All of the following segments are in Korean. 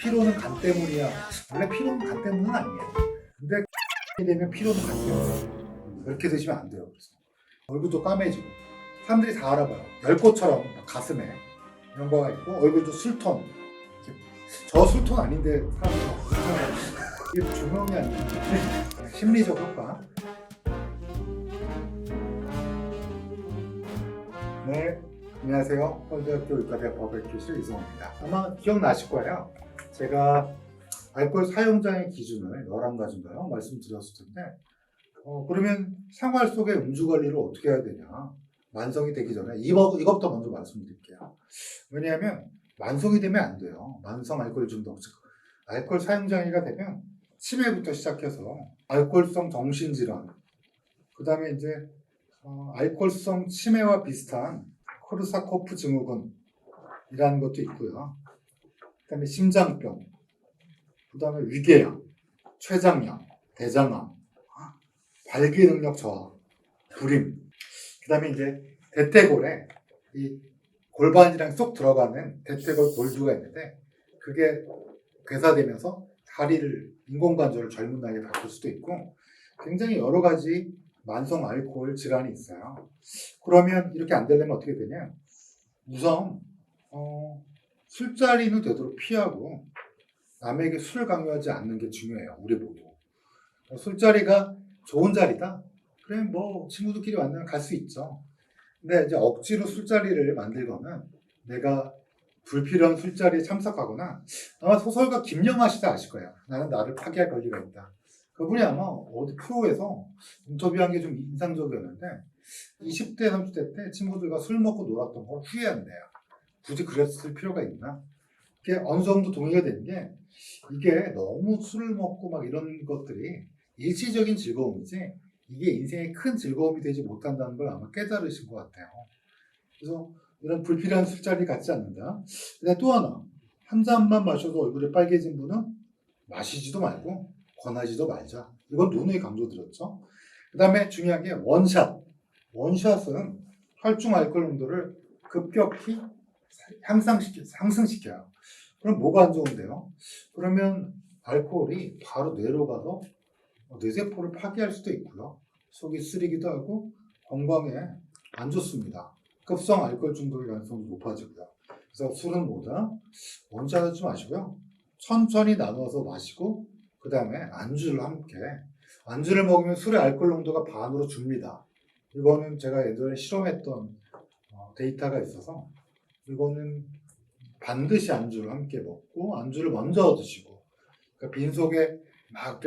피로는 간 때문이야. 원래 피로는 간 때문은 아니에요. 근데 되면 피로는 간 때문이에요. 그렇게 드시면 안 돼요. 그래서 얼굴도 까매지고 사람들이 다 알아봐요. 열꽃처럼 가슴에 이런 거가 있고 얼굴도 술톤. 저 술톤 아닌데 사람들이 막 그렇잖아요. 이게 조명이 아니라 심리적 효과. 네, 안녕하세요. 서울대학교 의과대학 법학교실 이성호입니다. 아마 기억나실 거예요. 제가 알코올 사용자의 기준을 11가지인가요? 말씀드렸을 텐데 그러면 생활 속의 음주 관리를 어떻게 해야 되냐? 만성이 되기 전에 이것부터 먼저 말씀드릴게요. 왜냐하면 만성이 되면 안 돼요. 만성 알코올 중독, 즉 알코올 사용장애가 되면 치매부터 시작해서 알코올성 정신질환, 그 다음에 이제 알코올성 치매와 비슷한 코르사코프 증후군이라는 것도 있고요. 그 다음에 심장병, 그 다음에 위궤양, 췌장염, 대장암, 발기 능력 저하, 불임, 그 다음에 이제 대퇴골에 이 골반이랑 쏙 들어가는 대퇴골 골두가 있는데 그게 괴사되면서 다리를 인공관절을 젊은 나이에 바꿀 수도 있고 굉장히 여러 가지 만성 알코올 질환이 있어요. 그러면 이렇게 안 되려면 어떻게 되냐? 우선 술자리는 되도록 피하고 남에게 술을 강요하지 않는 게 중요해요. 우리 모두. 술자리가 좋은 자리다? 그래 뭐 친구들끼리 만나면 갈 수 있죠. 근데 이제 억지로 술자리를 만들거나 내가 불필요한 술자리에 참석하거나 아마 소설가 김영하 씨도 아실 거예요. 나는 나를 파괴할 권리가 있다. 그분이 아마 어디 프로에서 인터뷰한 게 좀 인상적이었는데 20대, 30대 때 친구들과 술 먹고 놀았던 걸 후회한대요. 굳이 그랬을 필요가 있나? 이게 어느 정도 동의가 되는 게 이게 너무 술을 먹고 막 이런 것들이 일시적인 즐거움이지 이게 인생의 큰 즐거움이 되지 못한다는 걸 아마 깨달으신 것 같아요. 그래서 이런 불필요한 술자리 갖지 않는다. 근데 또 하나, 한 잔만 마셔도 얼굴이 빨개진 분은 마시지도 말고 권하지도 말자. 이건 누누이 강조드렸죠. 그 다음에 중요한 게 원샷. 원샷은 혈중 알코올 농도를 급격히 상승시켜요. 그럼 뭐가 안 좋은데요? 그러면 알코올이 바로 뇌로 가서 뇌세포를 파괴할 수도 있고요. 속이 쓰리기도 하고 건강에 안 좋습니다. 급성 알코올 중독의 가능성도 높아지고요. 그래서 술은 뭐다? 원샷 하지 마시고요. 천천히 나눠서 마시고 그 다음에 안주를 함께 안주를 먹으면 술의 알코올 농도가 반으로 줍니다. 이거는 제가 예전에 실험했던 데이터가 있어서 이거는 반드시 안주를 함께 먹고 안주를 먼저 드시고 그러니까 빈속에 막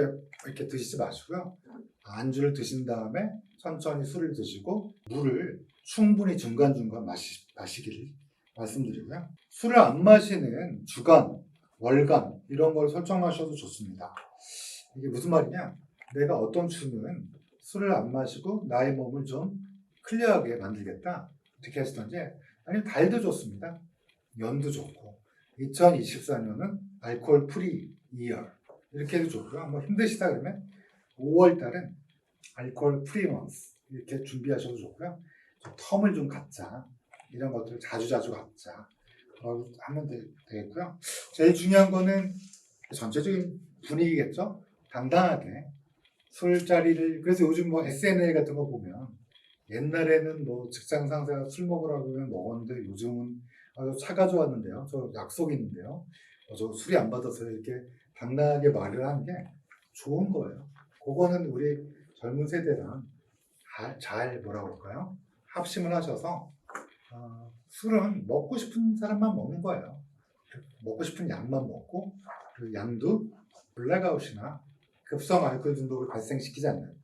이렇게 드시지 마시고요. 안주를 드신 다음에 천천히 술을 드시고 물을 충분히 중간중간 마시기를 말씀드리고요. 술을 안 마시는 주간, 월간 이런 걸 설정하셔도 좋습니다. 이게 무슨 말이냐? 내가 어떤 주는 술을 안 마시고 나의 몸을 좀 클리어하게 만들겠다. 어떻게 하시던지 아니면 달도 좋습니다. 연도 좋고 2024년은 알코올 프리 이어 이렇게 해도 좋고요. 뭐 힘드시다 그러면 5월달은 알코올 프리 먼스 이렇게 준비하셔도 좋고요. 좀 텀을 좀 갖자 이런 것들을 자주자주 갖자 라고 하면 되겠고요. 제일 중요한 거는 전체적인 분위기겠죠. 당당하게 술자리를 그래서 요즘 뭐 SNL 같은 거 보면 옛날에는 뭐 직장 상사가 술 먹으라고 하면 먹었는데 요즘은 차 가져왔는데요. 저 약속 있는데요. 저 술이 안 받아서 이렇게 당당하게 말을 하는 게 좋은 거예요. 그거는 우리 젊은 세대랑 잘 뭐라고 할까요? 합심을 하셔서 술은 먹고 싶은 사람만 먹는 거예요. 먹고 싶은 양만 먹고 그 양도 블랙아웃이나 급성 알코올 중독을 발생시키지 않는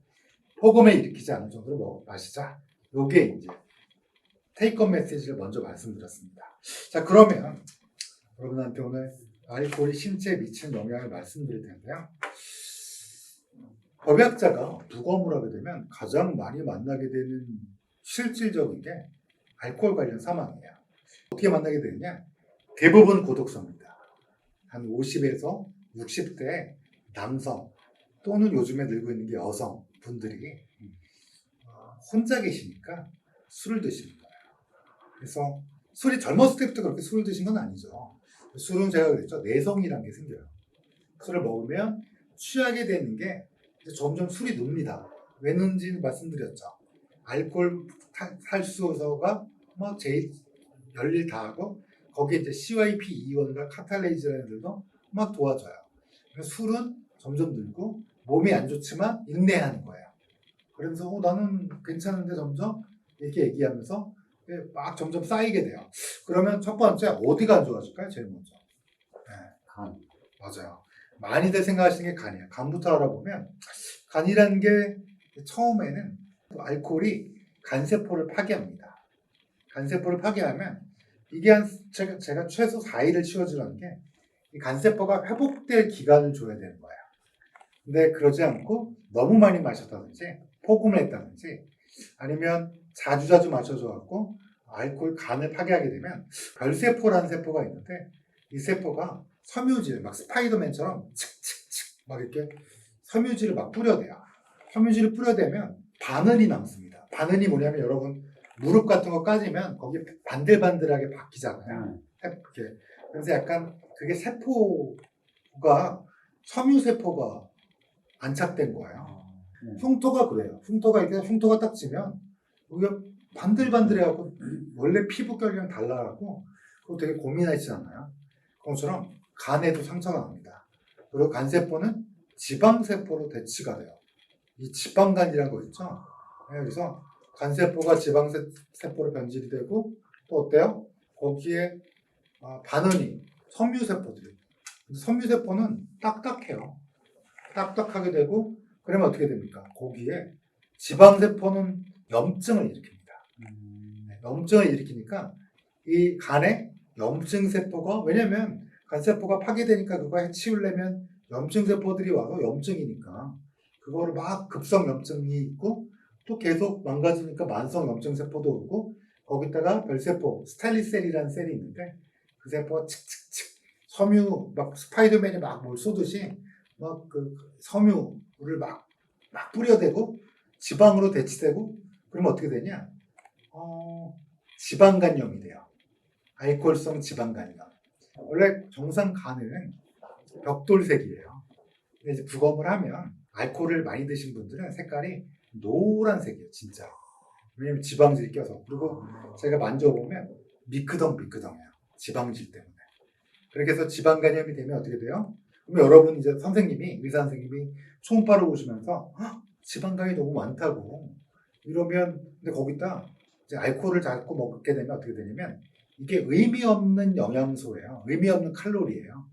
폭음을 일으키지 않는 정도로 마시자. 요게 이제 테이크홈 메시지를 먼저 말씀드렸습니다. 자, 그러면 여러분한테 오늘 알코올이 신체에 미치는 영향을 말씀드릴 텐데요. 법약자가 부검을 하게 되면 가장 많이 만나게 되는 실질적인 게 알코올 관련 사망이에요. 어떻게 만나게 되느냐? 대부분 고독성입니다. 한 50에서 60대 남성 또는 요즘에 늘고 있는 게 여성 분들이 혼자 계시니까 술을 드시는 거예요. 그래서 술이 젊었을 때부터 그렇게 술을 드신 건 아니죠. 술은 제가 그랬죠. 내성이라는 게 생겨요. 술을 먹으면 취하게 되는 게 이제 점점 술이 늡니다. 왜 는지 말씀드렸죠. 알코올 탈수소가 막 제일 열일 다 하고 거기에 이제 CYP2원과 카탈레이즈라는 애들도 막 도와줘요. 그래서 술은 점점 늘고 몸이 안 좋지만 인내하는 거예요. 그래서 나는 괜찮은데 점점 이렇게 얘기하면서 막 점점 쌓이게 돼요. 그러면 첫 번째 어디가 안 좋아질까요? 제일 먼저. 네. 간. 맞아요. 많이들 생각하시는 게 간이에요. 간부터 알아보면 간이라는 게 처음에는 알코올이 간세포를 파괴합니다. 간세포를 파괴하면 이게 제가 최소 4일을 치워주라는 게 이 간세포가 회복될 기간을 줘야 되는 거예요. 근데 그러지 않고 너무 많이 마셨다든지 폭음을 했다든지 아니면 자주자주 마셔줘갖고 알코올 간을 파괴하게 되면 별세포라는 세포가 있는데 이 세포가 섬유질 막 스파이더맨처럼 칙칙칙 막 이렇게 섬유질을 막 뿌려대요. 섬유질을 뿌려대면 바늘이 남습니다. 바늘이 뭐냐면 여러분 무릎 같은 거 까지면 거기 반들반들하게 바뀌잖아요. 이렇게. 그래서 약간 그게 세포가 섬유세포가 안착된 거예요. 흉터가 그래요. 흉터가 이렇게 흉터가 딱 지면 여기가 반들반들해갖고 원래 피부결이랑 달라갖고 그거 되게 고민하시잖아요. 그것처럼 간에도 상처가 납니다. 그리고 간세포는 지방세포로 대치가 돼요. 이 지방간이라는 거 있죠. 그래서 간세포가 지방세포로 변질이 되고 또 어때요? 거기에 반응이 섬유세포들이. 섬유세포는 딱딱해요. 딱딱하게 되고 그러면 어떻게 됩니까? 거기에 지방세포는 염증을 일으킵니다. 염증을 일으키니까 이 간에 염증세포가 왜냐면 간세포가 파괴되니까 그거 해치우려면 염증세포들이 와서 염증이니까 그거를 막 급성 염증이 있고 또 계속 망가지니까 만성 염증세포도 오고 거기다가 별세포 스텔리셀이라는 셀이 있는데 그 세포가 칙칙칙 섬유 막 스파이더맨이 막 뭘 쏘듯이 막 그 섬유를 막 뿌려대고 지방으로 대치되고 그러면 어떻게 되냐? 지방간염이 돼요. 알코올성 지방간염. 원래 정상 간은 벽돌색이에요. 근데 이제 부검을 하면 알코올을 많이 드신 분들은 색깔이 노란색이에요, 진짜. 왜냐면 지방질이 껴서. 그리고 제가 만져보면 미끄덩미끄덩해요. 지방질 때문에. 그렇게 해서 지방간염이 되면 어떻게 돼요? 그럼 여러분 이제 선생님이, 의사 선생님이 초음파를 보시면서 지방간이 너무 많다고 이러면 근데 거기다 이제 알코올을 자꾸 먹게 되면 어떻게 되냐면 이게 의미 없는 영양소예요. 의미 없는 칼로리예요.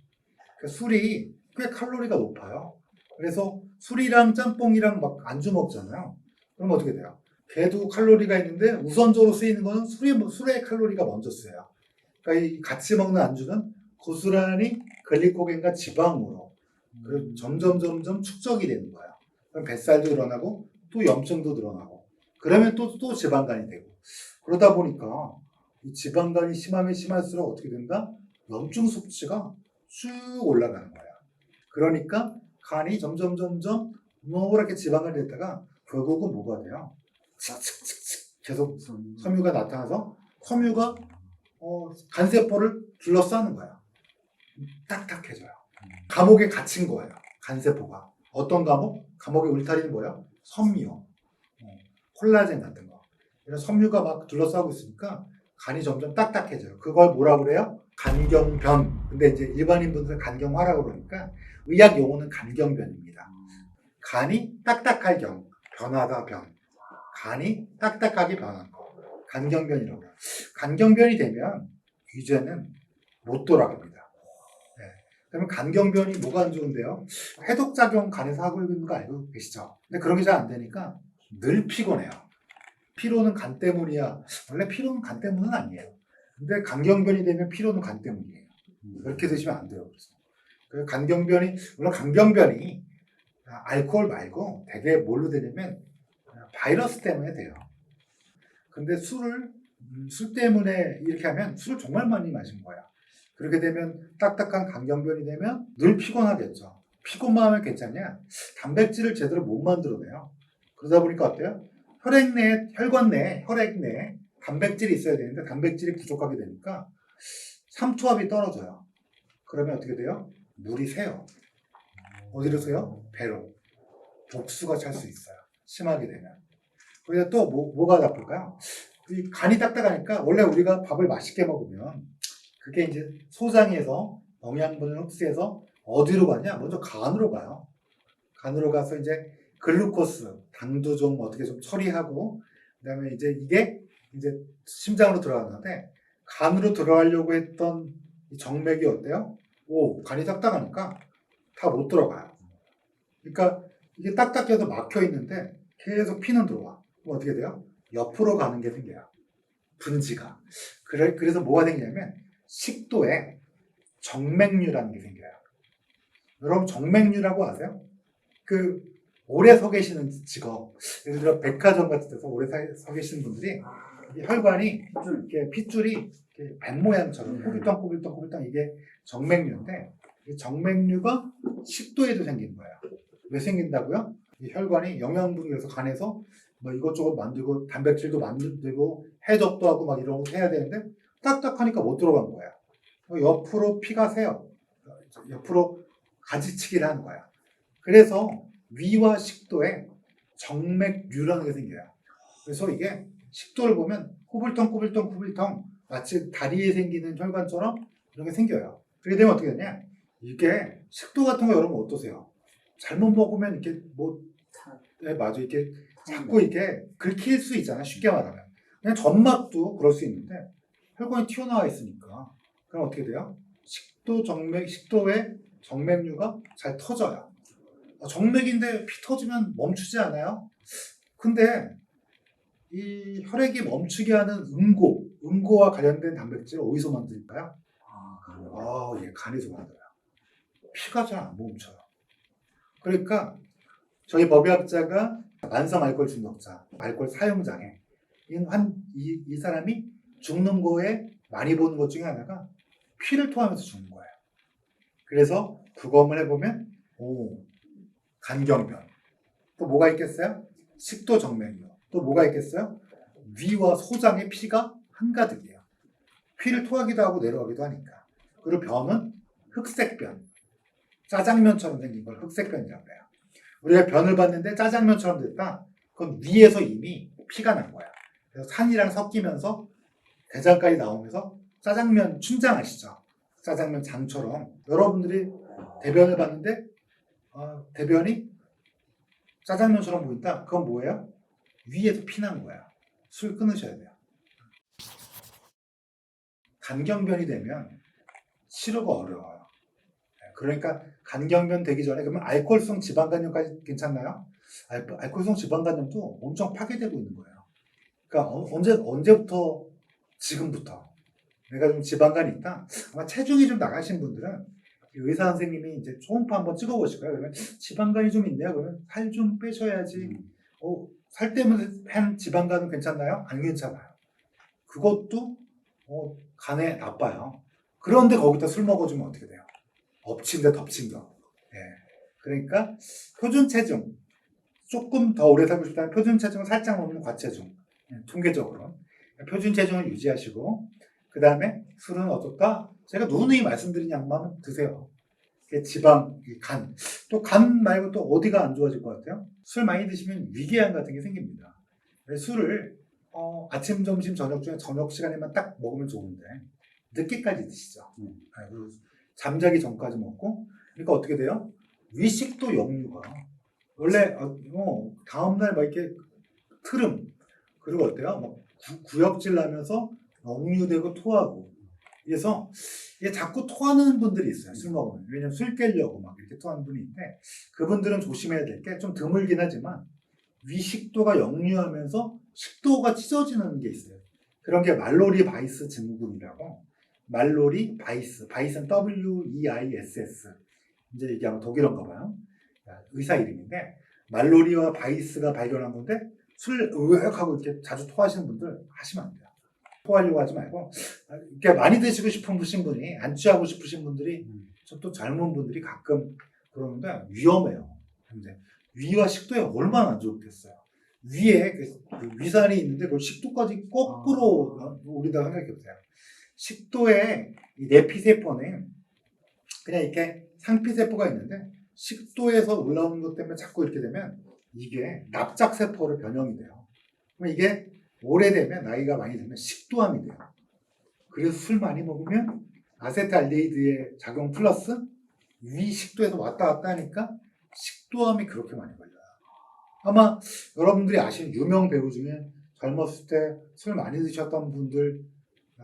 그러니까 술이 꽤 칼로리가 높아요. 그래서 술이랑 짬뽕이랑 막 안주 먹잖아요. 그럼 어떻게 돼요? 걔도 칼로리가 있는데 우선적으로 쓰이는 거는 술의 칼로리가 먼저 쓰여요. 그러니까 이 같이 먹는 안주는 고스란히 글리코겐과 지방으로 점점 축적이 되는 거예요. 그럼 뱃살도 늘어나고 또 염증도 늘어나고 그러면 또 지방간이 되고 그러다 보니까 이 지방간이 심하면 심할수록 어떻게 된다? 염증 수치가 쭉 올라가는 거예요. 그러니까 간이 점점 노랗게 지방을 냈다가 결국은 뭐가 돼요? 칙칙칙칙 계속 섬유가 나타나서 섬유가 간세포를 둘러싸는 거예요. 딱딱해져요. 감옥에 갇힌 거예요. 간세포가. 어떤 감옥? 감옥의 울타리는 뭐예요? 섬유, 콜라겐 같은 거. 이런 섬유가 막 둘러싸고 있으니까 간이 점점 딱딱해져요. 그걸 뭐라고 그래요? 간경변. 근데 이제 일반인 분들은 간경화라고 그러니까 의학 용어는 간경변입니다. 간이 딱딱할 경, 변하다 변. 간이 딱딱하게 변한 거. 간경변이라고 해요. 간경변이 되면 이제는 못 돌아갑니다. 네. 그러면 간경변이 뭐가 안 좋은데요? 해독작용 간에서 하고 있는 거 알고 계시죠? 근데 그런 게 잘 안 되니까 늘 피곤해요. 피로는 간 때문이야. 원래 피로는 간 때문은 아니에요. 근데 간경변이 되면 피로는 간 때문이에요. 그렇게 드시면 안 돼요. 그래서 간경변이, 물론 간경변이 알코올 말고 되게 뭘로 되냐면 바이러스 때문에 돼요. 근데 술 때문에 이렇게 하면 술을 정말 많이 마신 거야. 그렇게 되면 딱딱한 간경변이 되면 늘 피곤하겠죠. 피곤만 하면 괜찮냐? 단백질을 제대로 못 만들어내요. 그러다 보니까 어때요? 혈관 내 혈액 내에 단백질이 있어야 되는데 단백질이 부족하게 되니까 삼투압이 떨어져요. 그러면 어떻게 돼요? 물이 새요. 어디로 새요? 배로. 독수가 찰 수 있어요. 심하게 되면. 그리고 또 뭐가 나쁠까요? 이 간이 딱딱하니까 원래 우리가 밥을 맛있게 먹으면 그게 이제 소장에서 영양분을 흡수해서 어디로 가냐? 먼저 간으로 가요. 간으로 가서 이제 글루코스, 당도 좀 어떻게 좀 처리하고, 그다음에 이제 이게 이제 심장으로 들어가는데, 간으로 들어가려고 했던 이 정맥이 어때요? 간이 딱딱하니까 다 못 들어가요. 그러니까 이게 딱딱해서 막혀 있는데 계속 피는 들어와. 그럼 어떻게 돼요? 옆으로 가는 게 생겨요. 분지가. 그래서 뭐가 생기냐면 식도에 정맥류라는 게 생겨요. 여러분 정맥류라고 아세요? 오래 서 계시는 직업, 예를 들어 백화점 같은 데서 오래 서 계시는 분들이 이 혈관이 핏줄이 이렇게 뱀 모양처럼 꼬불덩꼬불덩꼬불덩 이게 정맥류인데 이 정맥류가 식도에도 생기는 거예요. 왜 생긴다고요? 이 혈관이 영양분이 그래서 간에서 뭐 이것저것 만들고 단백질도 만들고 해독도 하고 막 이런 거 해야 되는데 딱딱하니까 못 들어간 거예요. 옆으로 피가 새요. 옆으로 가지치기를 하는 거야. 그래서 위와 식도에 정맥류라는 게 생겨요. 그래서 이게 식도를 보면 꼬불덩 마치 다리에 생기는 혈관처럼 이런 게 생겨요. 그렇게 되면 어떻게 되냐? 이게 식도 같은 거 여러분 어떠세요? 잘못 먹으면 이렇게 네, 맞아. 이렇게 자꾸 이렇게 긁힐 수 있잖아요. 쉽게 말하면. 그냥 점막도 그럴 수 있는데 혈관이 튀어나와 있으니까. 그럼 어떻게 돼요? 식도의 정맥류가 잘 터져요. 정맥인데 피 터지면 멈추지 않아요? 근데 이 혈액이 멈추게 하는 음고와 관련된 단백질 어디서 만들까요? 예, 간에서 만들어요. 피가 잘 안 멈춰요. 그러니까 저희 법의학자가 만성 알코올 중독자, 알코올 사용장애 이 사람이 죽는 거에 많이 보는 것 중에 하나가 피를 토하면서 죽는 거예요. 그래서 부검을 해보면 간경변. 또 뭐가 있겠어요? 식도정맥류. 또 뭐가 있겠어요? 위와 소장에 피가 한가득이에요. 피를 토하기도 하고 내려가기도 하니까. 그리고 변은 흑색변. 짜장면처럼 생긴 걸 흑색변이라고 해요. 우리가 변을 봤는데 짜장면처럼 됐다? 그건 위에서 이미 피가 난 거야. 그래서 산이랑 섞이면서 대장까지 나오면서 짜장면 춘장 아시죠? 짜장면 장처럼 여러분들이 대변을 봤는데 대변이 짜장면처럼 보인다? 그건 뭐예요? 위에서 피난 거야. 술 끊으셔야 돼요. 간경변이 되면 치료가 어려워요. 그러니까 간경변 되기 전에 그러면 알코올성 지방간염까지 괜찮나요? 알코올성 지방간염도 엄청 파괴되고 있는 거예요. 그러니까 언제부터? 지금부터. 내가 좀 지방간이 있다. 아마 체중이 좀 나가신 분들은 의사 선생님이 이제 초음파 한번 찍어보실 거예요. 그러면 지방간이 좀 있네요. 그러면 살 좀 빼셔야지. 살 때문에 한 지방간은 괜찮나요? 안 괜찮아요. 그것도 간에 나빠요. 그런데 거기다 술 먹어주면 어떻게 돼요? 엎친 데 덮친 거. 예. 그러니까 표준 체중 조금 더 오래 살고 싶다면 표준 체중을 살짝 넘는 과체중. 통계적으로 표준 체중을 유지하시고 그 다음에 술은 어떨까? 제가 누누이 말씀드린 양만 드세요. 지방, 간. 또 간 말고 또 어디가 안 좋아질 것 같아요? 술 많이 드시면 위궤양 같은 게 생깁니다. 술을 아침, 점심, 저녁 중에 저녁 시간에만 딱 먹으면 좋은데 늦게까지 드시죠. 그리고 잠자기 전까지 먹고 그러니까 어떻게 돼요? 위식도 역류가 원래 다음날 막 이렇게 트름 그리고 어때요? 막 구역질 나면서 역류되고 토하고 그래서 이게 자꾸 토하는 분들이 있어요. 술 먹으면. 왜냐면 술 깨려고 막 이렇게 토하는 분이 있는데 그분들은 조심해야 될 게 좀 드물긴 하지만 위식도가 역류하면서 식도가 찢어지는 게 있어요. 그런 게 말로리 바이스 증후군이라고. 말로리 바이스. 바이스는 WEISS. 이제 이게 아마 독일어인가 봐요. 의사 이름인데 말로리와 바이스가 발견한 건데 술 으악하고 이렇게 자주 토하시는 분들 하시면 안 돼요. 토하려고 하지 말고 이렇게 많이 드시고 싶으신 분이 안 취하고 싶으신 분들이 또 젊은 분들이 가끔 그러는데 위험해요. 근데 위와 식도에 얼마나 안 좋겠어요. 위에 그 위산이 있는데 그 식도까지 거꾸로 우리가 생각해 보세요. 식도에 이 내피세포는 그냥 이렇게 상피세포가 있는데 식도에서 올라오는 것 때문에 자꾸 이렇게 되면 이게 납작세포로 변형이 돼요. 그럼 이게 오래되면 나이가 많이 들면 식도암이 돼요. 그래서 술 많이 먹으면 아세트알데히드의 작용 플러스 위 식도에서 왔다 갔다 하니까 식도암이 그렇게 많이 걸려요. 아마 여러분들이 아시는 유명 배우 중에 젊었을 때 술 많이 드셨던 분들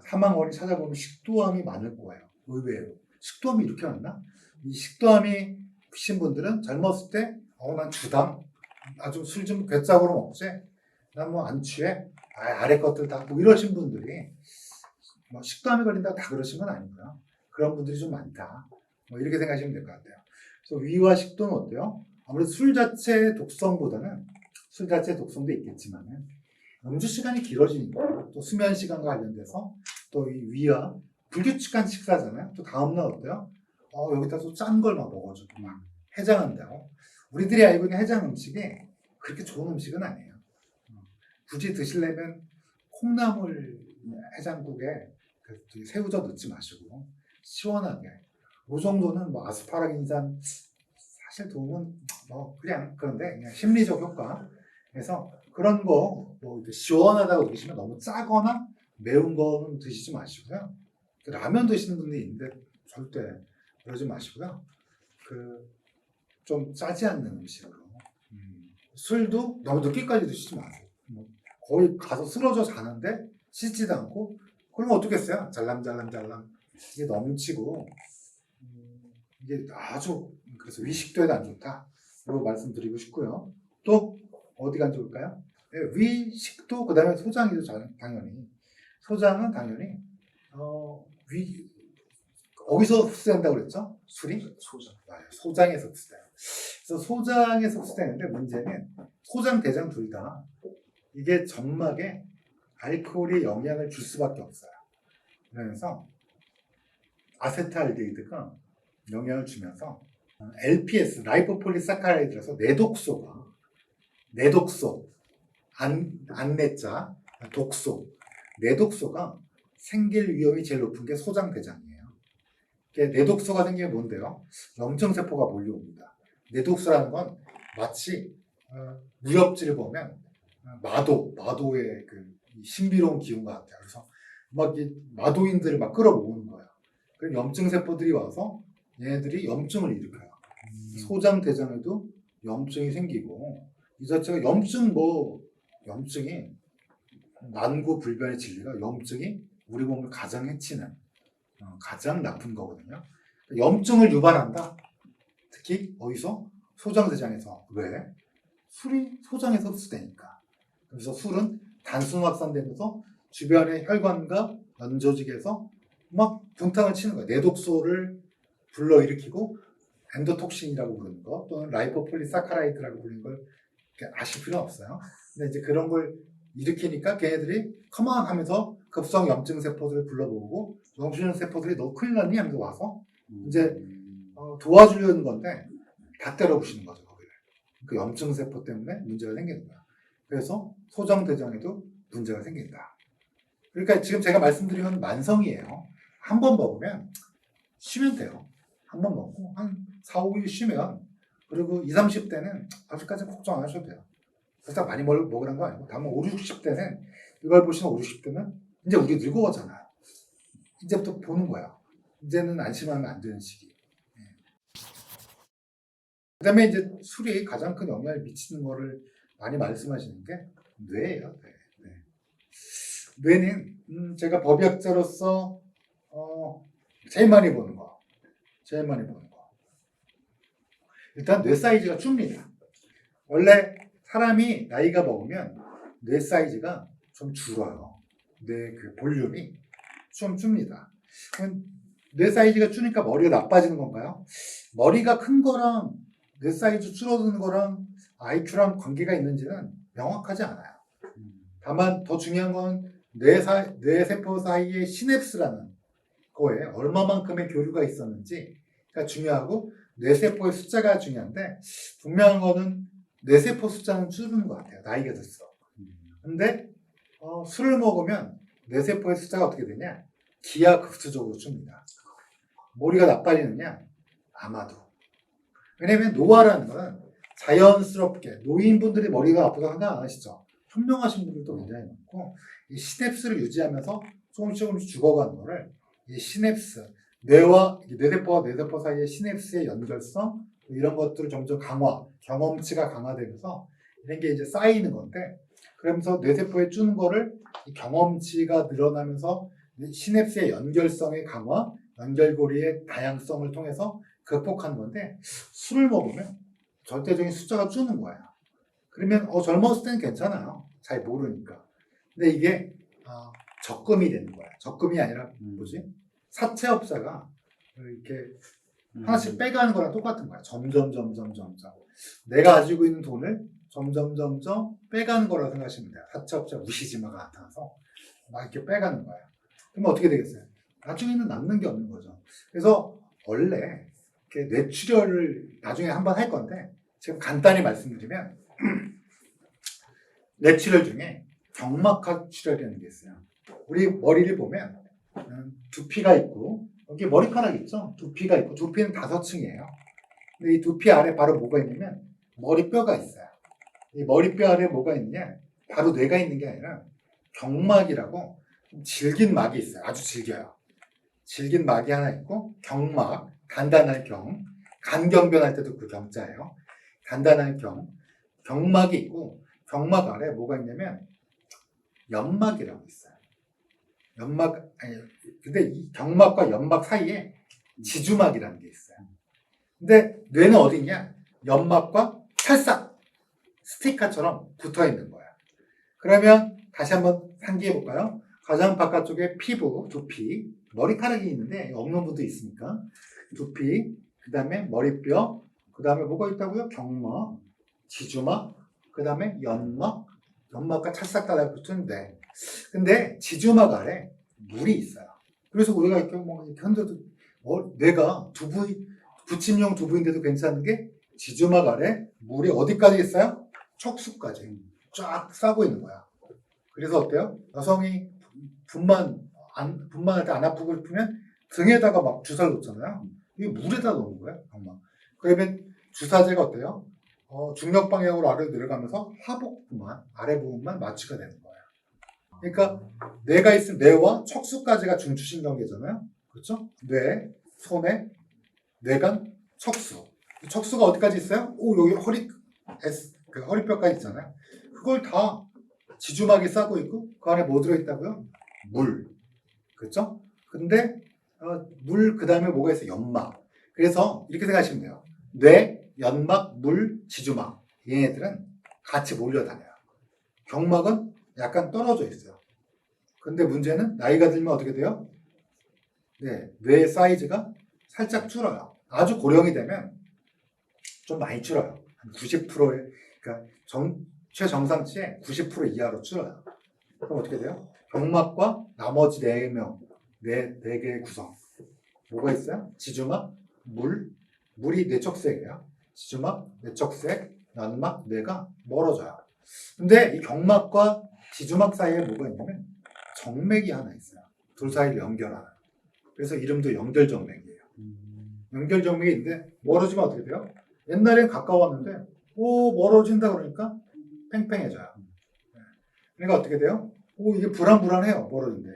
사망 원인 찾아보면 식도암이 많을 거예요. 의외로. 식도암이 이렇게 왔나? 이 식도암이 신 분들은 젊었을 때 난 주당 아주 술 좀 괴짝으로 먹지 난 뭐 안 취해 아래 것들 다 뭐 이러신 분들이 뭐 식도암이 걸린다고 다 그러신 건 아니고요. 그런 분들이 좀 많다. 뭐 이렇게 생각하시면 될 것 같아요. 그래서 위와 식도는 어때요? 아무래도 술 자체의 독성보다는 술 자체의 독성도 있겠지만은 음주 시간이 길어지니까 또 수면 시간과 관련돼서 또 이 위와 불규칙한 식사잖아요. 또 다음날 어때요? 여기다 또 짠 걸 막 먹어주고 막 해장한다고. 우리들이 알고 있는 해장 음식이 그렇게 좋은 음식은 아니에요. 굳이 드시려면 콩나물 해장국에 그 새우젓 넣지 마시고 시원하게 이 정도는 뭐 아스파라긴산 사실 도움은 뭐 그냥 그런데 그냥 심리적 효과 그래서 그런 거 뭐 시원하다고 드시면 너무 짜거나 매운 거는 드시지 마시고요. 라면 드시는 분들이 있는데 절대 그러지 마시고요. 그 좀 짜지 않는 음식으로 술도 너무 늦게까지 드시지 마세요. 뭐 거의 가서 쓰러져 자는데 씻지도 않고 그러면 어떻겠어요? 잘람잘람 이게 넘치고 이게 아주 그래서 위식도에도 안 좋다. 이거 말씀드리고 싶고요. 또 어디가 안 좋을까요? 네, 위식도 그다음에 소장이죠. 당연히 소장은 당연히 위 어디서 흡수된다고 그랬죠? 술이? 소장. 맞아요. 소장에서 흡수돼요. 그래서 소장에서 흡수되는데 문제는 소장, 대장 둘 다 이게 점막에 알코올이 영향을 줄 수밖에 없어요. 그래서 아세트알데히드가 영향을 주면서 LPS, 라이포폴리사카라이드라서 내독소, 안내자, 독소, 내독소가 생길 위험이 제일 높은 게 소장대장이에요. 내독소가 생기면 뭔데요? 염증세포가 몰려옵니다. 내독소라는 건 마치 무협지를 보면 마도의 그 신비로운 기운과 같아요. 그래서 막 이 마도인들을 막 끌어모으는 거예요. 그럼 염증세포들이 와서 얘네들이 염증을 일으켜요. 소장대장에도 염증이 생기고 이 자체가 염증이 만고불변의 진리가 염증이 우리 몸을 가장 해치는 가장 나쁜 거거든요. 염증을 유발한다. 특히 어디서? 소장대장에서. 왜? 술이 소장에서 흡수되니까. 그래서 술은 단순 확산되면서 주변의 혈관과 연조직에서 막 분탕을 치는 거예요. 내독소를 불러일으키고 엔도톡신이라고 부르는 거 또는 라이포폴리사카라이드라고 부르는 걸 아실 필요는 없어요. 근데 이제 그런 걸 일으키니까 걔네들이 커먼 하면서 급성 염증 세포들을 불러모으고 염증 세포들이 너 큰일 났니? 하면서 와서 이제 도와주려는 건데 다 때려부시는 거죠. 거기를. 그 염증 세포 때문에 문제가 생기는 거야. 그래서 소장대장에도 문제가 생긴다. 그러니까 지금 제가 말씀드린 건 만성이에요. 한 번 먹으면 쉬면 돼요. 한 번 먹고 한 4, 5일 쉬면 그리고 20, 30대는 아직까지는 걱정 안 하셔도 돼요. 그래서 많이 먹으라는 거 아니고 다만 5, 60대는 이걸 보시면 5, 60대는 이제 우리 늙어가잖아요. 이제부터 보는 거야. 이제는 안심하면 안 되는 시기. 그 다음에 이제 술이 가장 큰 영향을 미치는 거를 많이 말씀하시는 게 뇌예요. 뇌는 제가 법의학자로서 제일 많이 보는 거. 일단 뇌 사이즈가 줍니다. 원래 사람이 나이가 먹으면 뇌 사이즈가 좀 줄어요. 뇌 그 볼륨이 좀 줍니다. 그럼 뇌 사이즈가 주니까 머리가 나빠지는 건가요? 머리가 큰 거랑 뇌 사이즈 줄어드는 거랑 IQ랑 관계가 있는지는 명확하지 않아요. 다만 더 중요한 건 뇌세포 사이의 시냅스라는 거에 얼마만큼의 교류가 있었는지가 중요하고 뇌세포의 숫자가 중요한데 분명한 거는 뇌세포 숫자는 줄는 것 같아요. 나이가 들수록. 근데 술을 먹으면 뇌세포의 숫자가 어떻게 되냐? 기하급수적으로 줍니다. 머리가 나빠지느냐? 아마도. 왜냐면 노화라는 건 자연스럽게 노인분들이 머리가 아프다 생각 안 하시죠? 현명하신 분들도 굉장히 많고 이 시냅스를 유지하면서 조금씩 죽어가는 거를 이 시냅스, 뇌세포와 뇌세포 사이의 시냅스의 연결성 이런 것들을 점점 강화, 경험치가 강화되면서 이런 게 이제 쌓이는 건데 그러면서 뇌세포에 주는 거를 이 경험치가 늘어나면서 시냅스의 연결성의 강화, 연결고리의 다양성을 통해서 극복하는 건데 술을 먹으면 절대적인 숫자가 주는 거야. 그러면 젊었을 때는 괜찮아요. 잘 모르니까. 근데 이게 적금이 되는 거야. 적금이 아니라 뭐지? 사채업자가 이렇게 하나씩 빼가는 거랑 똑같은 거야. 점점. 내가 가지고 있는 돈을 점점 빼가는 거라고 생각하시면 돼요. 사채업자 무시지마가 나타나서 막 이렇게 빼가는 거야. 그러면 어떻게 되겠어요? 나중에는 남는 게 없는 거죠. 그래서 원래 이렇게 뇌출혈을 나중에 한번 할 건데 지금 간단히 말씀드리면 뇌출혈 중에 경막하 출혈이라는 게 있어요. 우리 머리를 보면 두피가 있고 여기 머리카락 있죠? 두피가 있고 두피는 5층이에요. 근데 이 두피 아래 바로 뭐가 있냐면 머리뼈가 있어요. 이 머리뼈 아래 뭐가 있냐? 바로 뇌가 있는 게 아니라 경막이라고 질긴 막이 있어요. 아주 질겨요. 질긴 막이 하나 있고 경막, 단단할 경, 간경변할 때도 그 경자예요. 단단할 경막이 있고 경막 아래 뭐가 있냐면 연막이라고 있어요. 근데 이 경막과 연막 사이에 지주막이라는 게 있어요. 근데 뇌는 어디 있냐? 연막과 찰싹 스티커처럼 붙어 있는 거야. 그러면 다시 한번 상기해 볼까요? 가장 바깥쪽에 피부, 두피, 머리카락이 있는데 없는 분도 있으니까 두피, 그 다음에 머리뼈, 그 다음에 뭐가 있다고요? 경막, 지주막, 그 다음에 연막과 찰싹 달라붙은 뇌. 근데 지주막 아래 물이 있어요. 그래서 우리가 이렇게 현재도 뇌가 부침용 두부인데도 괜찮은 게 지주막 아래 물이 어디까지 있어요? 척수까지 쫙 싸고 있는 거야. 그래서 어때요? 여성이 분만할 때 안 아프고 싶으면 등에다가 막 주사를 놓잖아요. 이게 물에다 놓는 거예요. 정말. 그러면 주사제가 어때요? 중력 방향으로 아래로 내려가면서 하복 부분, 아래 부분만 마취가 되는 거예요. 그러니까 뇌가 있으면 뇌와 척수까지가 중추신경계잖아요. 그렇죠? 뇌, 손에, 뇌간, 척수. 척수가 어디까지 있어요? 여기 허리뼈까지 있잖아요. 그걸 다 지주막이 싸고 있고 그 안에 뭐 들어있다고요? 물. 그렇죠? 근데 물 그 다음에 뭐가 있어요? 연막. 그래서 이렇게 생각하시면 돼요. 뇌, 연막, 물, 지주막. 얘네들은 같이 몰려다녀요. 경막은 약간 떨어져 있어요. 근데 문제는 나이가 들면 어떻게 돼요? 네, 뇌 사이즈가 살짝 줄어요. 아주 고령이 되면 좀 많이 줄어요. 한 90%의, 그러니까 최정상치의 90% 이하로 줄어요. 그럼 어떻게 돼요? 경막과 나머지 4개의 구성. 뭐가 있어요? 지주막, 물이 뇌척색이에요. 지주막, 뇌척색, 연막, 뇌가 멀어져요. 근데 이 경막과 지주막 사이에 뭐가 있냐면 정맥이 하나 있어요. 둘 사이를 연결하는. 그래서 이름도 연결정맥이에요. 연결정맥이 있는데 멀어지면 어떻게 돼요? 옛날엔 가까웠는데 멀어진다 그러니까 팽팽해져요. 그러니까 어떻게 돼요? 이게 불안해요. 멀어진대.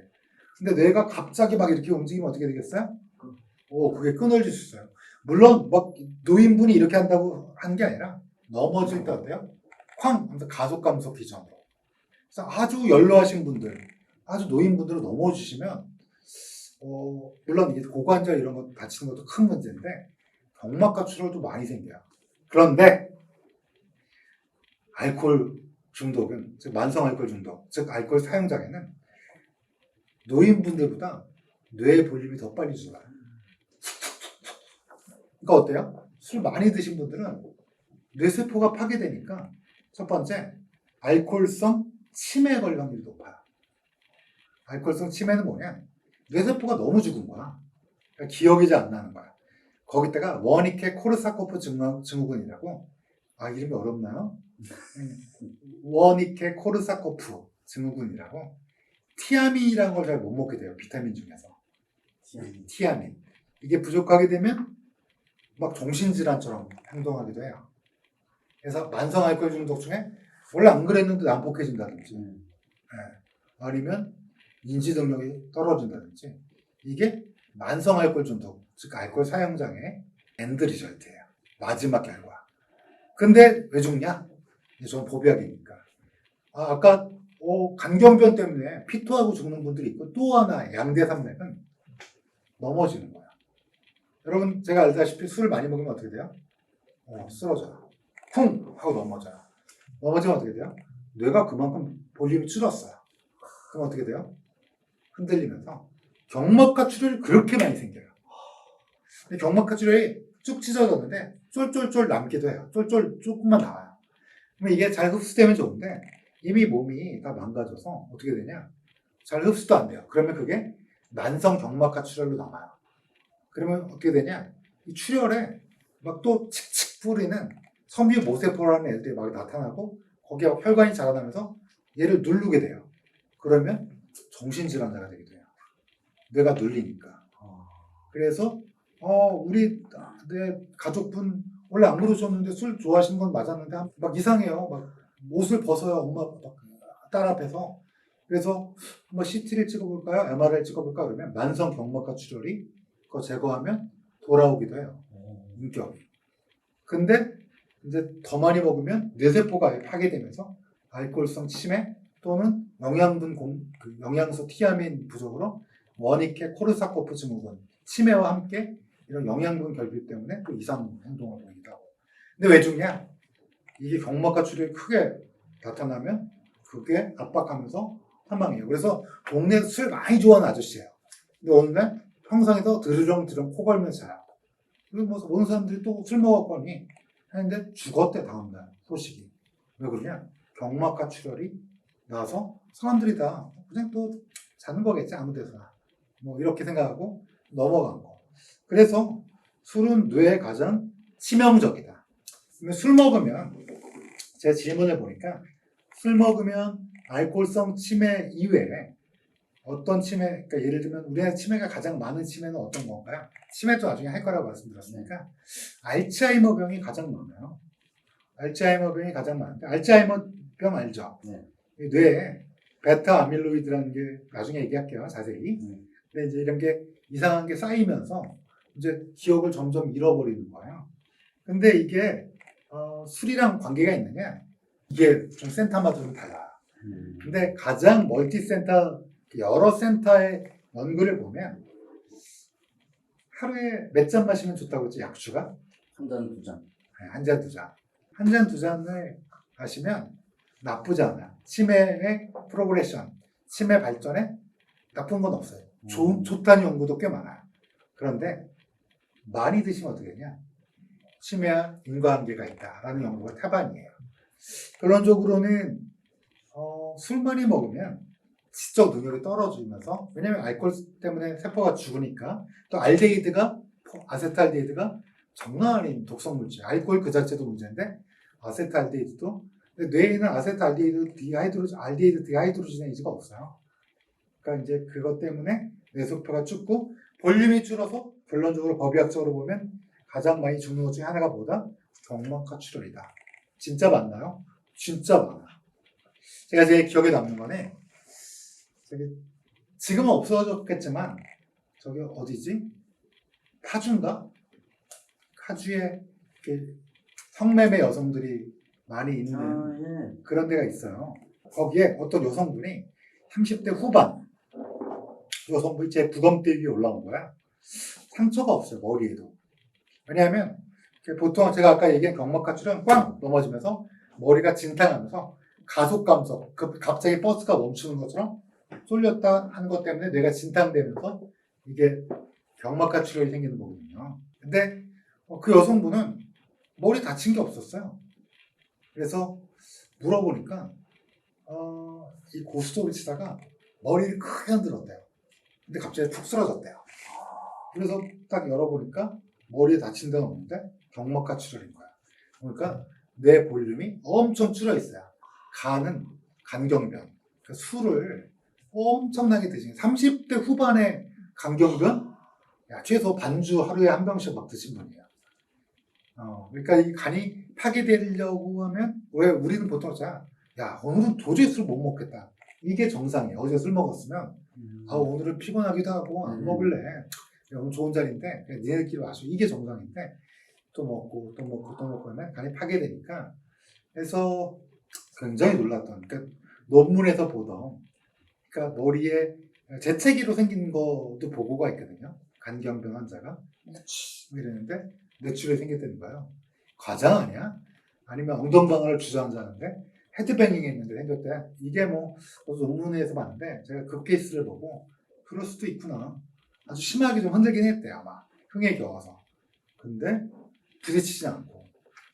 근데 뇌가 갑자기 막 이렇게 움직이면 어떻게 되겠어요? 그게 끊어질 수 있어요. 물론 막 노인분이 이렇게 한다고 하는 게 아니라 넘어질 때 어때요? 쾅! 하면서 가속 감속 기전으로. 그래서 아주 연로하신 분들, 아주 노인분들은 넘어지시면 물론 이게 고관절 이런 거 다치는 것도 큰 문제인데 경막과 출혈도 많이 생겨요. 그런데 알코올 중독은, 즉 만성 알코올 중독, 즉 알코올 사용장애는 노인분들보다 뇌 볼륨이 더 빨리 줄어요. 그러니까 어때요? 술 많이 드신 분들은 뇌세포가 파괴되니까 첫 번째, 알코올성 치매에 걸릴 확률이 높아요. 알코올성 치매는 뭐냐? 뇌세포가 너무 죽은 거야. 그러니까 기억이 잘 안 나는 거야. 거기다가 워니케 코르사코프 증후군이라고, 이름이 어렵나요? 워니케 코르사코프 증후군이라고, 티아민이라는 걸 잘 못 먹게 돼요. 비타민 중에서. 티아민. 이게 부족하게 되면 막 정신질환처럼 행동하기도 해요. 그래서 만성 알코올 중독 중에 원래 안 그랬는데 난폭해진다든지 아니면 인지 능력이 떨어진다든지 이게 만성 알코올 중독, 즉 알코올 사용장애 엔드 리절트예요. 마지막 결과. 근데 왜 죽냐? 저는 법약이니까. 아까 간경변 때문에 피토하고 죽는 분들이 있고 또 하나 양대산맥은 넘어지는 거야. 여러분 제가 알다시피 술을 많이 먹으면 어떻게 돼요? 쓰러져요. 쿵! 하고 넘어져요. 넘어지면 어떻게 돼요? 뇌가 그만큼 볼륨이 줄었어요. 그럼 어떻게 돼요? 흔들리면서 경막과 출혈이 그렇게 많이 생겨요. 근데 경막과 출혈이 쭉 찢어졌는데 쫄쫄쫄 남기도 해요. 쫄쫄 조금만 나와요. 그럼 이게 잘 흡수되면 좋은데 이미 몸이 다 망가져서 어떻게 되냐? 잘 흡수도 안 돼요. 그러면 그게 만성 경막하 출혈로 남아요. 그러면 어떻게 되냐? 이 출혈에 막 또 칙칙 뿌리는 섬유 모세포라는 애들이 막 나타나고 거기에 혈관이 자라나면서 얘를 누르게 돼요. 그러면 정신질환자가 되기도 해요. 뇌가 눌리니까. 그래서 내 가족분 원래 안 그러셨는데 술 좋아하시는 건 맞았는데 막 이상해요. 막 옷을 벗어요. 엄마 딸 앞에서. 그래서 한번 CT를 찍어볼까요? MRI를 찍어볼까? 그러면 만성 경막하 출혈이 그거 제거하면 돌아오기도 해요. 인격이. 근데 이제 더 많이 먹으면 뇌세포가 파괴되면서 알코올성 치매 또는 영양소 티아민 부족으로 워니케 코르사코프 증후군, 치매와 함께 이런 영양분 결핍 때문에 또 이상 행동을 보이기도 하고. 근데 왜 죽냐? 이게 경막하 출혈이 크게 나타나면 그게 압박하면서 사망해요. 그래서 동네에서 술 많이 좋아하는 아저씨예요. 근데 어느 날 평상에서 드르렁드렁 코 걸면서 자요. 그리고 뭐 모든 사람들이 또 술 먹었거니 하는데 죽었대 다음날 소식이. 왜 그러냐? 경막하 출혈이 나서 사람들이 다 그냥 또 자는 거겠지 아무 데서나. 뭐 이렇게 생각하고 넘어간 거. 그래서 술은 뇌에 가장 치명적이다. 술 먹으면 제 질문을 보니까 술 먹으면 알코올성 치매 이외에 어떤 치매, 그러니까 예를 들면 우리나라 치매가 가장 많은 치매는 어떤 건가요? 치매도 나중에 할 거라고 말씀드렸으니까 알츠하이머병이 가장 많아요. 알츠하이머병이 가장 많은데 알츠하이머병 알죠? 네. 뇌에 베타 아밀로이드라는 게 나중에 얘기할게요 자세히. 근데 이제 이런 게 이상한 게 쌓이면서 이제 기억을 점점 잃어버리는 거예요. 근데 이게 술이랑 관계가 있느냐? 이게 좀 센터마다 좀 달라요. 근데 가장 멀티센터 여러 센터의 연구를 보면 하루에 몇 잔 마시면 좋다고 했지 약주가? 한 잔, 두 잔. 네, 한 잔, 두 잔. 한 잔, 두 잔을 마시면 나쁘지 않아요. 치매의 프로그레션, 치매 발전에 나쁜 건 없어요. 좋다는 연구도 꽤 많아요. 그런데 많이 드시면 어떻게 되냐? 치매와 인과관계가 있다라는 연구가 태반이에요. 결론적으로는 술 많이 먹으면 지적 능력이 떨어지면서, 왜냐면 알코올 때문에 세포가 죽으니까, 또 아세트알데히드가 장난 아닌 독성 물질, 알코올 그 자체도 문제인데 아세트알데히드도, 근데 뇌에는 아세트알데히드 디하이드로지네이즈가 없어요. 그러니까 이제 그것 때문에 뇌세포가 죽고 볼륨이 줄어서 결론적으로 법의학적으로 보면 가장 많이 죽는 것 중에 하나가 뭐다? 경막하 출혈이다. 진짜 맞나요? 진짜 많아. 제가 제 기억에 남는 거는 지금은 없어졌겠지만 저기 어디지? 파주인가? 파주에 성매매 여성들이 많이 있는 그런 데가 있어요. 거기에 어떤 여성분이 30대 후반 여성분이 제 부검대 위에 올라온 거야. 상처가 없어요, 머리에도. 왜냐하면 보통 제가 아까 얘기한 경막하 출혈은 꽝 넘어지면서 머리가 진탕하면서 가속 감속, 갑자기 버스가 멈추는 것처럼 쏠렸다 하는 것 때문에 뇌가 진탕되면서 이게 경막하 출혈이 생기는 거거든요. 근데 그 여성분은 머리 다친 게 없었어요. 그래서 물어보니까 이 고스톱을 치다가 머리를 크게 흔들었대요. 근데 갑자기 푹 쓰러졌대요. 그래서 딱 열어보니까 머리에 다친 데는 없는데 경막하 출혈인 거야. 그러니까 뇌 볼륨이 엄청 줄어 있어요. 간은 간경변. 그러니까 술을 엄청나게 드시는 30대 후반에 간경변? 야, 최소 반주 하루에 한 병씩 막 드신 분이에요. 그러니까 이 간이 파괴되려고 하면 왜 우리는 보통 야 오늘은 도저히 술 못 먹겠다. 이게 정상이에요. 어제 술 먹었으면 오늘은 피곤하기도 하고 안 먹을래. 오늘 좋은 자리인데 그냥 니네들끼리 마시고 이게 정상인데 또 먹고 또 먹고 또 먹고 하면 간이 파괴되니까 그래서 굉장히 놀랐던 그러니까 논문에서 보던 그러니까 머리에 재채기로 생긴 것도 보고가 있거든요. 간경변 환자가 이러는데 뇌출혈이 생겼다는 거예요. 과장 아니야? 아니면 엉덩방아를 주저앉았는데 헤드뱅잉 했는데 생겼대. 이게 뭐 논문에서 봤는데 제가 그 케이스를 보고 그럴 수도 있구나. 아주 심하게 좀 흔들긴 했대 아마 흥에 겨워서. 근데 부딪히지 않고.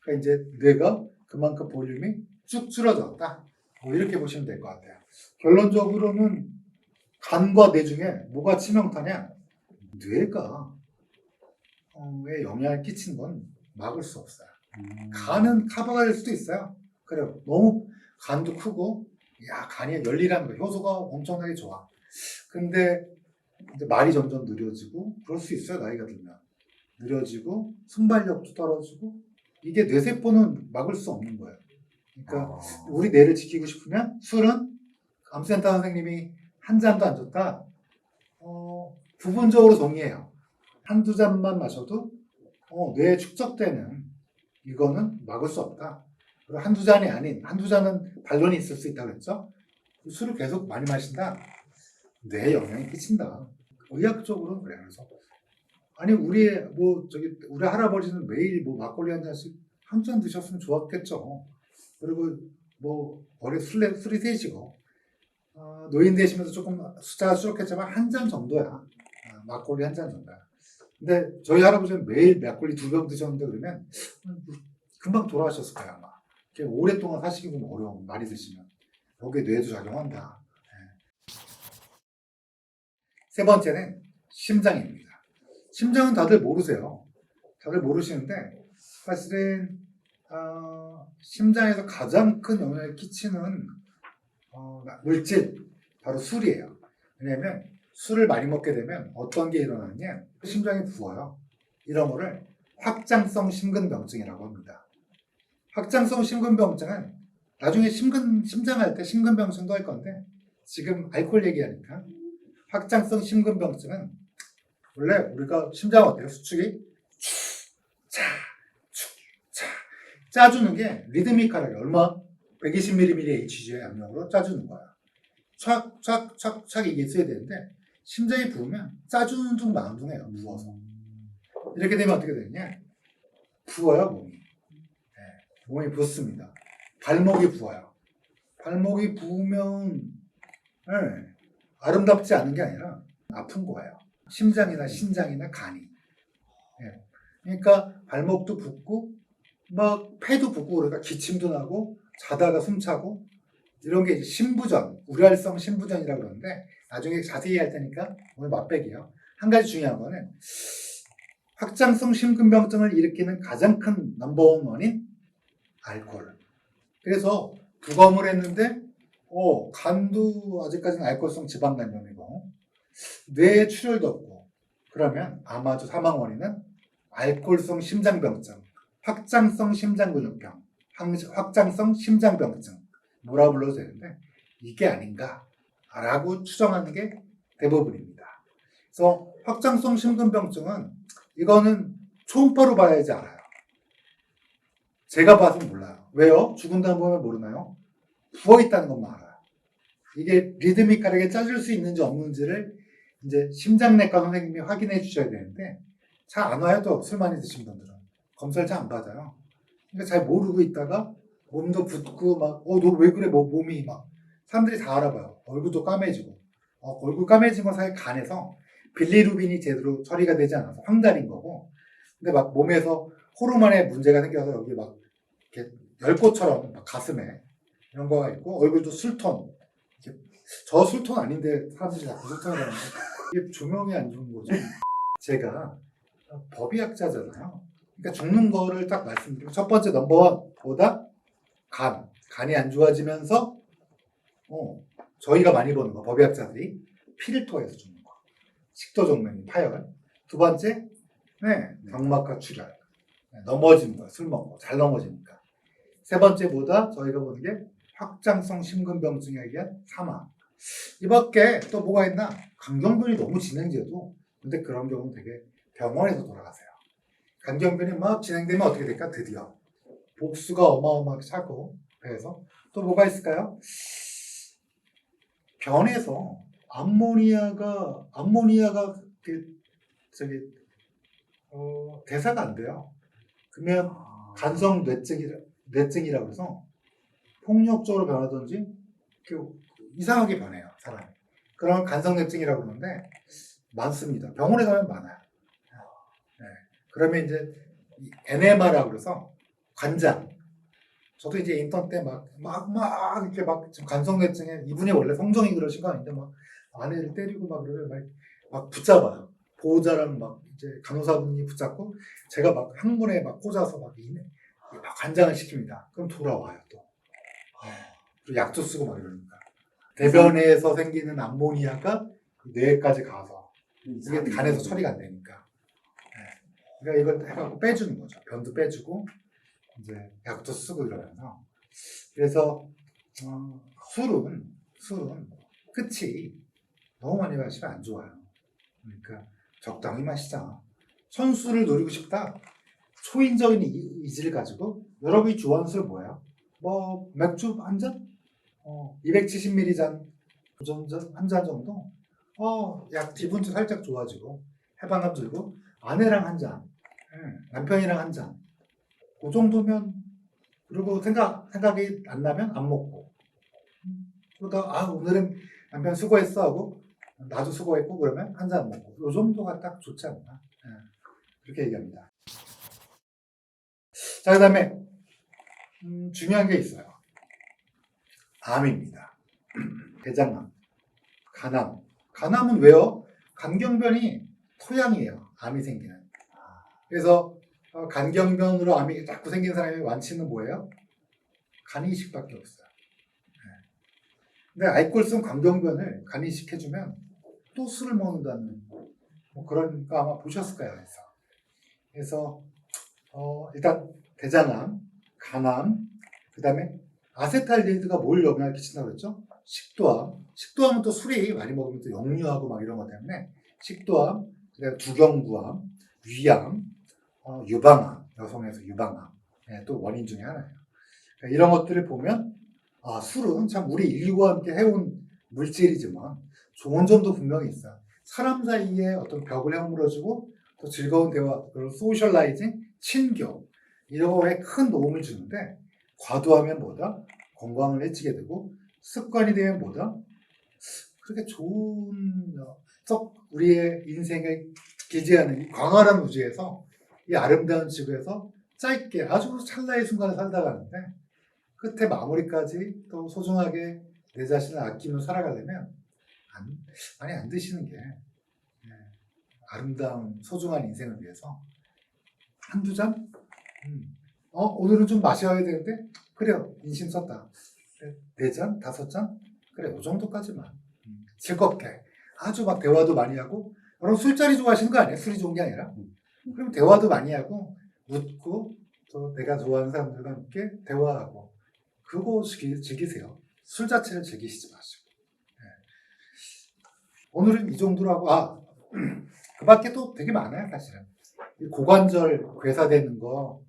그러니까 이제 뇌가 그만큼 볼륨이 쭉 줄어들었다. 뭐 이렇게 보시면 될 것 같아요. 결론적으로는 간과 뇌 중에 뭐가 치명타냐? 뇌가 에 영향을 끼친 건 막을 수 없어요. 간은 커버가 될 수도 있어요. 그래요. 너무 간도 크고, 야, 간이 열일하는 거, 효소가 엄청나게 좋아. 근데 이제 말이 점점 느려지고, 그럴 수 있어요, 나이가 들면. 느려지고, 순발력도 떨어지고, 이게 뇌세포는 막을 수 없는 거예요. 그러니까 우리 뇌를 지키고 싶으면 술은 암센터 선생님이 한 잔도 안 줬다. 부분적으로 동의해요. 한두 잔만 마셔도 뇌에 축적되는 이거는 막을 수 없다. 그리고 한두 잔이 아닌 한두 잔은 반론이 있을 수 있다고 그랬죠. 술을 계속 많이 마신다. 뇌에 영향이 끼친다. 의학적으로는 그래요. 그래서 아니 우리 할아버지는 매일 뭐 막걸리 한 잔씩 한 잔 드셨으면 좋았겠죠. 그리고 뭐 머리 술이 세시고 노인 되시면서 조금 숫자가 줄었겠지만 한 잔 정도야. 막걸리 한 잔 정도야. 근데 저희 할아버지는 매일 막걸리 2병 드셨는데 그러면 금방 돌아가셨을 거예요 아마. 오랫동안 사시기는 어려운 많이 드시면 여기에 뇌도 작용한다. 세 번째는 심장입니다. 심장은 다들 모르세요. 다들 모르시는데 사실은 심장에서 가장 큰 영향을 끼치는 물질 바로 술이에요. 왜냐하면 술을 많이 먹게 되면 어떤 게 일어나느냐 심장이 부어요. 이런 거를 확장성 심근병증이라고 합니다. 확장성 심근병증은 나중에 심장할 때 심근병증도 할 건데 지금 알코올 얘기하니까 확장성 심근병증은 원래 우리가 심장 어때요? 수축이 짜주는 게 리드미컬하게 얼마? 120mm의 HG의 압력으로 짜주는 거야. 촥 이게 있어야 되는데 심장이 부으면 짜주는 중 마음 중에요. 무어서. 이렇게 되면 어떻게 되느냐? 부어요 몸이. 몸이 붓습니다. 발목이 부어요. 발목이 부으면 아름답지 않은 게 아니라 아픈 거예요. 심장이나 신장이나 간이. 그러니까 발목도 붓고 막 폐도 붓고 그러니까 기침도 나고 자다가 숨차고 이런 게 이제 심부전, 우려할성 심부전이라고 그러는데 나중에 자세히 할 테니까 오늘 맛배기요. 한 가지 중요한 거는 확장성 심근병증을 일으키는 가장 큰 넘버원 원인 알코올. 그래서 부검을 했는데 간도 아직까지는 알코올성 지방간염이고 뇌에 출혈도 없고 그러면 아마도 사망 원인은 알코올성 심장병증, 확장성 심장근육병, 확장성 심장병증 뭐라 불러도 되는데 이게 아닌가라고 추정하는 게 대부분입니다. 그래서 확장성 심근병증은 이거는 초음파로 봐야지 알아요. 제가 봐서 몰라요. 왜요? 죽은 다음 보면 모르나요? 부어있다는 것만 알아요. 이게 리드미컬하게 짜줄 수 있는지 없는지를 이제 심장내과 선생님이 확인해 주셔야 되는데 잘 안 와요. 또 술 많이 드신 분들은 검사를 잘 안 받아요. 그러니까 잘 모르고 있다가 몸도 붓고 막 너 왜 그래? 몸이 막 사람들이 다 알아봐요. 얼굴도 까매지고 얼굴 까매진 건 사실 간에서 빌리루빈이 제대로 처리가 되지 않아서 황달인 거고 근데 막 몸에서 호르몬에 문제가 생겨서 여기 막 이렇게 열꽃처럼 막 가슴에 이런 거가 있고 얼굴도 술톤 저 술톤 아닌데 사람들이 자꾸 술톤이라는데 이게 조명이 안 좋은 거죠. 제가 법의학자잖아요. 그러니까 죽는 거를 딱 말씀드리면 첫 번째 넘버원 보다 간이 안 좋아지면서 저희가 많이 보는 거 법의학자들이 피를 토해서 죽는 거 식도정맥 파열 두 번째 경막과 출혈 넘어지는 거예요. 술 먹고 잘 넘어지니까. 세 번째보다 저희가 보는 게 확장성 심근병증에 의한 사망. 이 밖에 또 뭐가 있나? 간경변이 너무 진행돼도 근데 그런 경우는 되게 병원에서 돌아가세요. 간경변이 막 진행되면 어떻게 될까? 드디어 복수가 어마어마하게 차고 배에서 또 뭐가 있을까요? 변에서 암모니아가 저기 대사가 안 돼요. 그러면 간성 뇌증이라고 해서 폭력적으로 변하든지 이상하게 변해요, 사람이. 그런 간성 뇌증이라고 그러는데 많습니다. 병원에 가면 많아요. 네. 그러면 이제 NMR이라고 그래서 관장. 저도 이제 인턴 때 이렇게 지금 간성뇌증에 이분이 원래 성정이 그러신 거 아닌데 막 아내를 때리고 막 그러면 막 붙잡아요. 보호자랑 막 이제 간호사분이 붙잡고 제가 막 항문에 막 꽂아서 막 관장을 시킵니다. 그럼 돌아와요 또. 그리고 약도 쓰고 막 이러니까. 대변에서 생기는 암모니아가 뇌까지 가서 이게 간에서 처리가 안 되니까. 그러니까 이걸 해갖고 빼주는 거죠. 변도 빼주고 이제 약도 쓰고 이러면서. 그래서 술은 끝이 너무 많이 마시면 안 좋아요. 그러니까 적당히 마시자. 선수를 노리고 싶다. 초인적인 의지를 가지고 여러분이 좋아하는 술 뭐예요? 뭐 맥주 한 잔? 270ml 잔 한 잔 정도? 약 기분도 살짝 좋아지고 해방감 들고 아내랑 한 잔, 남편이랑 한 잔. 그 정도면 그리고 생각이 안 나면 안 먹고 그러다 오늘은 남편 수고했어 하고 나도 수고했고 그러면 한 잔 먹고 이 정도가 딱 좋지 않나 그렇게 얘기합니다. 자, 그 다음에 중요한 게 있어요. 암입니다. 대장암, 간암은 왜요? 간경변이 토양이에요. 암이 생기는. 그래서 간경변으로 암이 자꾸 생긴 사람의 완치는 뭐예요? 간이식밖에 없어요. 근데 알코올성 간경변을 간이식해주면 또 술을 먹는다는 뭐 그런 거 아마 보셨을 거예요. 그래서 일단 대장암, 간암, 그 다음에 아세탈데히드가 뭘 영향을 끼친다고 그랬죠? 식도암은 또 술이 많이 먹으면 또 역류하고 막 이런 것 때문에 식도암, 그 다음에 두경부암, 위암, 유방암, 여성에서 유방암 또 원인 중에 하나예요. 그러니까 이런 것들을 보면 술은 참 우리 인류와 함께 해온 물질이지만 좋은 점도 분명히 있어요. 사람 사이에 어떤 벽을 허물어주고 또 즐거운 대화, 그리고 소셜라이징, 친교 이런 거에 큰 도움을 주는데 과도하면 뭐다? 건강을 해치게 되고 습관이 되면 뭐다? 그렇게 좋은 우리의 인생을 기재하는 이 광활한 우주에서 이 아름다운 지구에서 짧게 아주 찰나의 순간을 살다 가는데 끝에 마무리까지 또 소중하게 내 자신을 아끼며 살아가려면 많이 안 드시는 게 아름다운 소중한 인생을 위해서 한두 잔? 오늘은 좀 마셔야 되는데 그래요. 인심 썼다. 4잔? 5잔? 그래 이 정도까지만 즐겁게 아주 막 대화도 많이 하고 여러분 술자리 좋아하시는 거 아니에요? 술이 좋은 게 아니라 그럼 대화도 많이 하고 웃고 또 내가 좋아하는 사람들과 함께 대화하고 그거 즐기세요. 술 자체를 즐기시지 마시고 오늘은 이 정도로 하고 그 밖에 또 되게 많아요. 사실은 고관절 괴사되는 거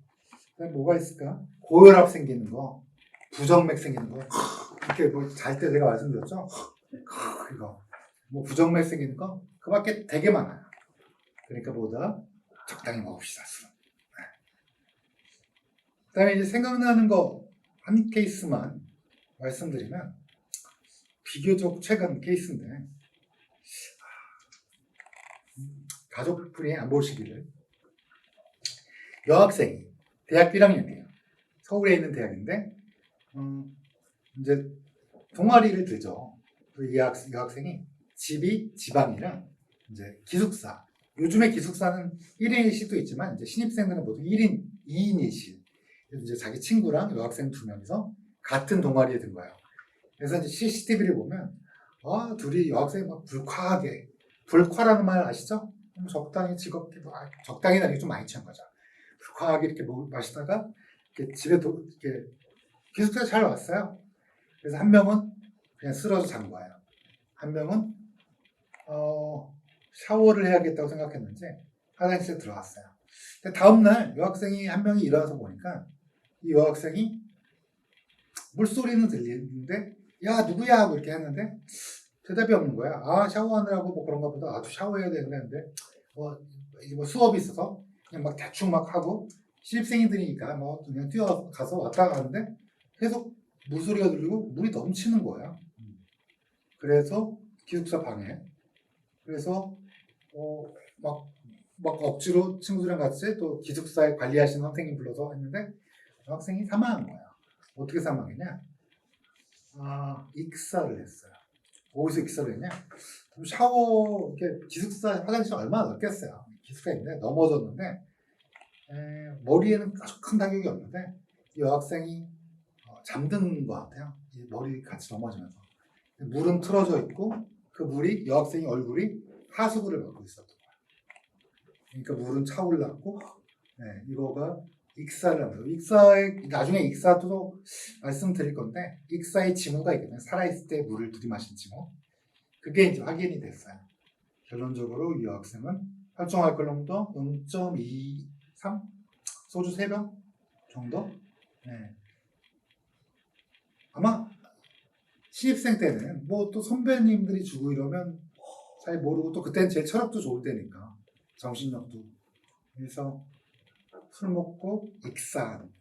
뭐가 있을까? 고혈압 생기는 거 부정맥 생기는 거 이렇게 뭐 잘 때 제가 말씀드렸죠? 이거 뭐 부정맥 생기는 거 그 밖에 되게 많아요. 그러니까 뭐다 적당히 먹읍시다. 그 다음에 이제 생각나는 거 한 케이스만 말씀드리면 비교적 최근 케이스인데 가족분이 안 보시기를 여학생이 대학 1학년이에요. 서울에 있는 대학인데 이제 동아리를 들죠. 이 여학생이 집이 지방이랑 이제 기숙사. 요즘에 기숙사는 1인 1실도 있지만 이제 신입생들은 보통 1인 2인 1실. 이제 자기 친구랑 여학생 2명이서 같은 동아리에 든 거예요. 그래서 이제 CCTV를 보면 둘이 여학생이 막 불쾌라는 말 아시죠? 적당히 즐겁게 적당히는 아니고 좀 많이 취한 거죠. 강하게 이렇게 마시다가 이렇게 집에 이렇게 기숙사에 잘 왔어요. 그래서 한 명은 그냥 쓰러져 잔 거예요. 한 명은 샤워를 해야겠다고 생각했는지 화장실에 들어갔어요. 근데 다음날 여학생이 한 명이 일어나서 보니까 이 여학생이 물소리는 들리는데 야 누구야 하고 이렇게 했는데 대답이 없는 거야. 아 샤워하느라고 뭐 그런가 보다. 아주 샤워해야 되는데 뭐 수업이 있어서 그냥 막 대충 막 하고 신입생이들이니까 뭐 그냥 뛰어가서 왔다 가는데 계속 물소리가 들리고 물이 넘치는 거야. 그래서 기숙사 방에 그래서 막 억지로 친구들이랑 같이 또 기숙사에 관리하시는 선생님 불러서 했는데 학생이 사망한 거야. 어떻게 사망했냐? 익사를 했어요. 어디서 익사를 했냐? 샤워 이렇게 기숙사 화장실 얼마나 넓겠어요. 기숙사에 있는데 넘어졌는데 머리에는 아주 큰 타격이 없는데 이 여학생이 잠든 것 같아요. 이 머리 같이 넘어지면서 물은 틀어져 있고 그 물이 여학생이 얼굴이 하수구를 막고 있었던 거예요. 그러니까 물은 차올랐고 이거가 익사를 합니다. 나중에 익사도 말씀드릴 건데 익사의 징후가 있거든요. 살아있을 때 물을 들이마신 징후. 그게 이제 확인이 됐어요. 결론적으로 이 여학생은 혈중 알코올 농도 0.23 소주 3병 정도? 아마 신입생 때는 뭐 또 선배님들이 주고 이러면 잘 모르고 또 그때는 제 체력도 좋을 때니까 정신력도 그래서 술 먹고 익사한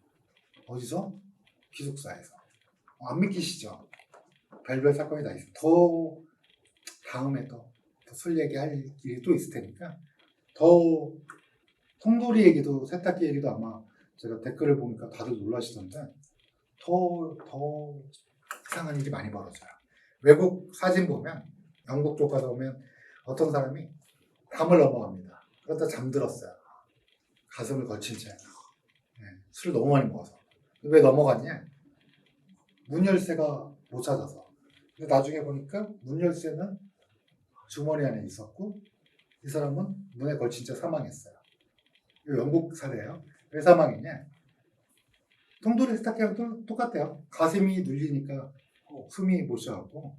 어디서? 기숙사에서 안 믿기시죠? 별별 사건이 다 있어요. 더 다음에 또 술 얘기할 일이 또 있을 테니까 더 통돌이 얘기도 세탁기 얘기도 아마 제가 댓글을 보니까 다들 놀라시던데 더 이상한 일이 많이 벌어져요. 외국 사진 보면 영국 쪽 가서 보면 어떤 사람이 담을 넘어갑니다. 그러다 잠들었어요. 가슴을 걸친 채 술을 너무 많이 먹어서. 왜 넘어갔냐? 문 열쇠가 못 찾아서. 근데 나중에 보니까 문 열쇠는 주머니 안에 있었고 이 사람은 문에 걸친 채 사망했어요. 이거 영국 사례예요. 왜 사망했냐? 통돌이 세탁기랑 똑같아요. 가슴이 눌리니까 숨이 못 쉬어갖고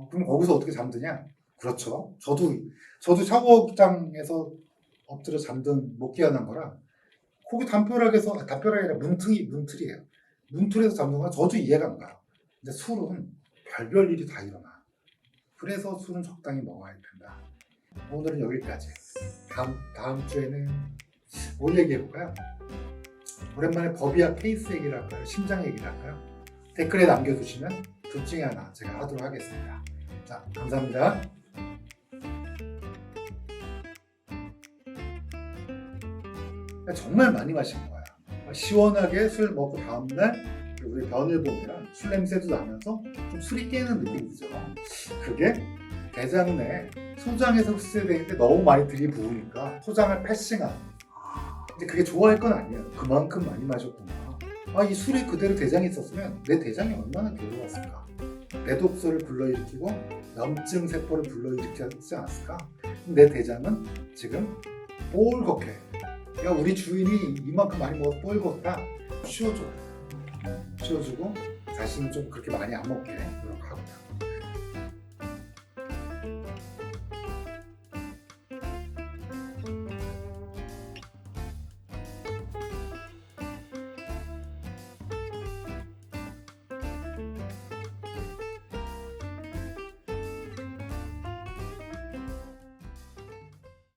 그럼 거기서 어떻게 잠드냐? 그렇죠. 저도 샤워장에서 엎드려 잠든 못 깨어난 거라 거기 담벼락이 아니라 문틀이에요. 문틀에서 잠든 건 저도 이해가 안 가요. 근데 술은 별별 일이 다 일어나. 그래서 술은 적당히 먹어야 된다. 오늘은 여기까지. 다음 주에는 뭘 얘기해볼까요? 오랜만에 법의학 케이스 얘기를 할까요? 심장 얘기를 할까요? 댓글에 남겨주시면 둘 중에 하나 제가 하도록 하겠습니다. 자, 감사합니다. 정말 많이 마신 거예요. 시원하게 술 먹고 다음날 우리 변을 보면 술 냄새도 나면서 좀 술이 깨는 느낌이죠. 그게 대장 내 소장에서 흡수되는데 너무 많이 들이부으니까 소장을 패싱한. 근데 그게 좋아할 건 아니에요. 그만큼 많이 마셨구나. 이 술이 그대로 대장에 있었으면 내 대장이 얼마나 괴로웠을까. 내 독소를 불러일으키고 염증 세포를 불러일으키지 않았을까. 내 대장은 지금 뻘겋게. 야 우리 주인이 이만큼 많이 먹어서 뻘겋다. 쉬어주고 자신은 좀 그렇게 많이 안 먹게 노력하고요.